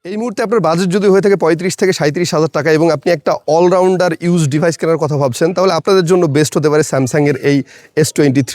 এই মুহূর্তে আপনার বাজেট যদি হয়ে থাকে 35 থেকে 37,000 টাকা এবং আপনি একটা অলরাউন্ডার ইউজ ডিভাইস কেনার কথা ভাবছেন, তাহলে আপনাদের জন্য বেস্ট হতে পারে স্যামসাংয়ের এই S23।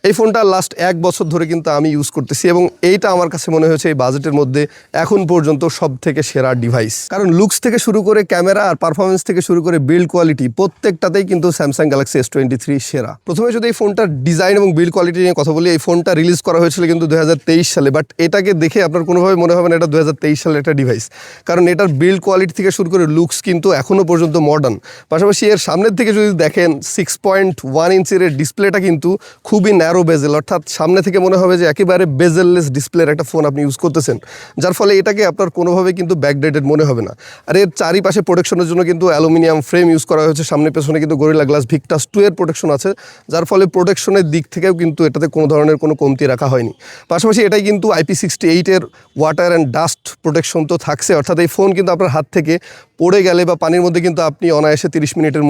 এই ফোনটা লাস্ট 1 বছর ধরে কিন্তু আমি ইউজ করতেছি এবং এইটা আমার কাছে মনে হয়েছে এই বাজেটের মধ্যে এখন পর্যন্ত সব থেকে সেরা ডিভাইস। কারণ লুকস থেকে শুরু করে ক্যামেরা আর পারফরমেন্স থেকে শুরু করে বিল্ড কোয়ালিটি প্রত্যেকটাতেই কিন্তু স্যামসাং গ্যালাক্সি S23 সেরা। প্রথমে যদি এই ফোনটার ডিজাইন এবং বিল্ড কোয়ালিটি নিয়ে কথা বলি, এই ফোনটা রিলিজ করা হয়েছিল কিন্তু 2023 সালে, বাট এটাকে দেখে আপনার কোনোভাবে মনে হবে না এটা 2023 সালের একটা ডিভাইস, কারণ এটার বিল্ড কোয়ালিটি থেকে শুরু করে লুকস কিন্তু এখনও পর্যন্ত মডার্ন। পাশাপাশি এর সামনের থেকে যদি দেখেন 6.1 ইঞ্চের ডিসপ্লেটা কিন্তু খুবই ন্যারো বেজেল, অর্থাৎ সামনে থেকে মনে হবে যে একেবারে বেজেললেস ডিসপ্লের একটা ফোন আপনি ইউজ করতেছেন, যার ফলে এটাকে আপনার কোনোভাবে কিন্তু ব্যাকডেটেড মনে হবে না। আর এর চারিপাশে প্রোটেকশনের জন্য কিন্তু অ্যালুমিনিয়াম ফ্রেম ইউজ করা হয়েছে, সামনে পেছনে কিন্তু গরিলা গ্লাস ভিক্টাস 2 এর প্রোটেকশন আছে, যার ফলে প্রোটেকশনের দিক থেকেও কিন্তু এটাতে কোনো ধরনের কোনো কমতি রাখা হয়নি। পাশাপাশি এটাই কিন্তু IP68 এর ওয়াটার অ্যান্ড ডাস্ট প্রোটেকশন তো থাকছে, অর্থাৎ এই ফোন কিন্তু আপনার হাত থেকে পড়ে গেলে বা পানির মধ্যে কিন্তু আপনি অনায়াসে 30 মিনিটের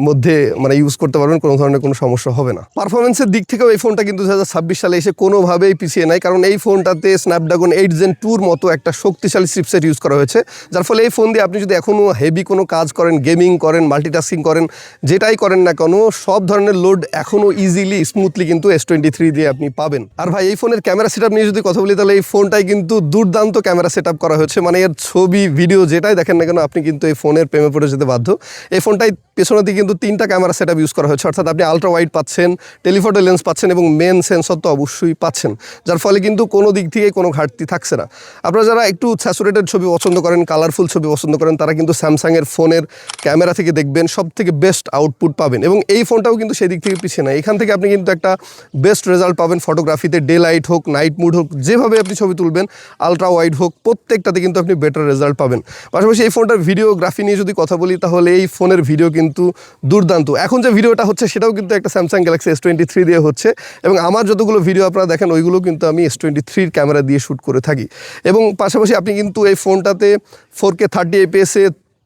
মধ্যে মানে ইউজ করতে পারবেন, কোনো ধরনের কোনো সমস্যা হবে না। পারফরমেন্সের দিক থেকেও এই ফোনটা কিন্তু 2026 সালে এসে কোনোভাবেই পিছিয়ে নাই, কারণ এই ফোনটাতে স্ন্যাপড্রাগন 8 Gen 2 মতো একটা শক্তিশালী চিপসেট ইউজ করা হয়েছে, যার ফলে এই ফোন দিয়ে আপনি যদি এখনও হেভি কোনো কাজ করেন, গেমিং করেন, মাল্টিটাস্কিং করেন, যেটাই করেন না কেন, সব ধরনের লোড এখনও ইজিলি স্মুথলি কিন্তু S23 দিয়ে আপনি পাবেন। আর ভাই এই ফোনের ক্যামেরা সেটআপ নিয়ে যদি কথা বলি, তাহলে এই ফোনটাই কিন্তু দুর্দান্ত ক্যামেরা সেটআপ করা হয়েছে, মানে এর ছবি ভিডিও যেটাই দেখেন না কেন আপনি কিন্তু এই ফোনের প্রেমে পড়ে যেতে বাধ্য। এই ফোনটাই পেছনে দিকে কিন্তু 3টা ক্যামেরা সেটআপ ইউজ করা হয়েছে, অর্থাৎ আপনি আলট্রা ওয়াইড পাচ্ছেন, টেলিফটো লেন্স পাচ্ছেন এবং মেন সেন্সর তো অবশ্যই পাচ্ছেন, যার ফলে কিন্তু কোনো দিক থেকে কোনো ঘাটতি থাকছে না। আপনারা যারা একটু স্যাচুরেটেড ছবি পছন্দ করেন, কালারফুল ছবি পছন্দ করেন, তারা কিন্তু স্যামসাংয়ের ফোনের ক্যামেরা থেকে দেখবেন সব থেকে বেস্ট আউটপুট পাবেন, এবং এই ফোনটাও কিন্তু সেই দিক থেকে পিছিয়ে না। এখান থেকে আপনি কিন্তু একটা বেস্ট রেজাল্ট পাবেন ফটোগ্রাফিতে, ডে লাইট হোক, নাইট মুড হোক, যেভাবে আপনি ছবি তুলবেন, আলট্রা ওয়াইড হোক, প্রত্যেকটাতে কিন্তু আপনি বেটার রেজাল্ট পাবেন। পাশাপাশি এই ফোনটার ভিডিওগ্রাফি নিয়ে যদি কথা বলি, তাহলে এই ফোনের ভিডিও কিন্তু দুর্দান্ত। এখন যে ভিডিওটা হচ্ছে সেটাও কিন্তু একটা স্যামসাং গ্যালাক্সি S23 দিয়ে হচ্ছে, এবং আমার যতগুলো ভিডিও আপনারা দেখেন ওইগুলো কিন্তু আমি S23 ক্যামেরা দিয়ে শ্যুট করে থাকি। এবং পাশাপাশি আপনি কিন্তু এই ফোনটাতে 4K 30 fps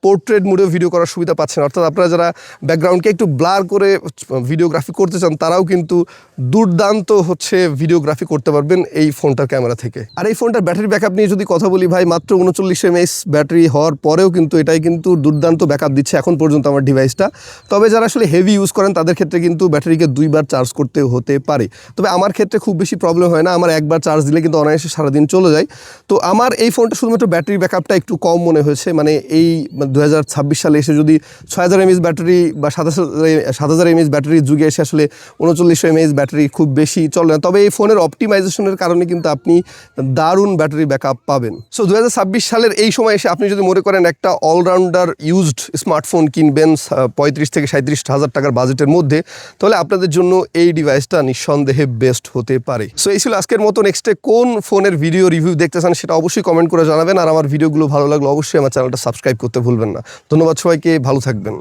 পোর্ট্রেট মোডে ভিডিও করার সুবিধা পাচ্ছেন, অর্থাৎ আপনারা যারা ব্যাকগ্রাউন্ডকে একটু ব্লার করে ভিডিওগ্রাফি করতে চান তারাও কিন্তু দুর্দান্ত ভিডিওগ্রাফি করতে পারবেন এই ফোনটার ক্যামেরা থেকে। আর এই ফোনটার ব্যাটারি ব্যাকআপ নিয়ে যদি কথা বলি, ভাই মাত্র 39 mAh ব্যাটারি হওয়ার পরেও কিন্তু এটাই কিন্তু দুর্দান্ত ব্যাকআপ দিচ্ছে এখন পর্যন্ত আমার ডিভাইসটা। তবে যারা আসলে হেভি ইউজ করেন তাদের ক্ষেত্রে কিন্তু ব্যাটারিকে 2বার চার্জ করতে হতে পারে, তবে আমার ক্ষেত্রে খুব বেশি প্রবলেম হয় না, আমার একবার চার্জ দিলে কিন্তু অনায়াসে সারাদিন চলে যায়। তো আমার এই ফোনটা শুধুমাত্র ব্যাটারি ব্যাকআপটা একটু কম মনে হয়েছে, মানে এই 2026 সালে এসে যদি 6000 mAh ব্যাটারি বা 7000 mAh ব্যাটারির যুগে এসে আসলে 39 mAh ব্যাটারি খুব বেশি চলে না, তবে এই ফোনের অপটিমাইজেশনের কারণে কিন্তু আপনি দারুণ ব্যাটারি ব্যাকআপ পাবেন। সো 2026 সালের এই সময় এসে আপনি যদি মনে করেন একটা অলরাউন্ডার ইউজড স্মার্টফোন কিনবেন 35 থেকে 37,000 টাকার বাজেটের মধ্যে, তাহলে আপনাদের জন্য এই ডিভাইসটা নিঃসন্দেহে বেস্ট হতে পারে। সো এই ছিল আজকের মতো। নেক্সটে কোন ফোনের ভিডিও রিভিউ দেখতে চান সেটা অবশ্যই কমেন্ট করে জানাবেন, আর আমার ভিডিওগুলো ভালো লাগলে অবশ্যই আমার চ্যানেলটা সাবস্ক্রাইব করতে ভুলবেন না। ধন্যবাদ সবাইকে, ভালো থাকবেন।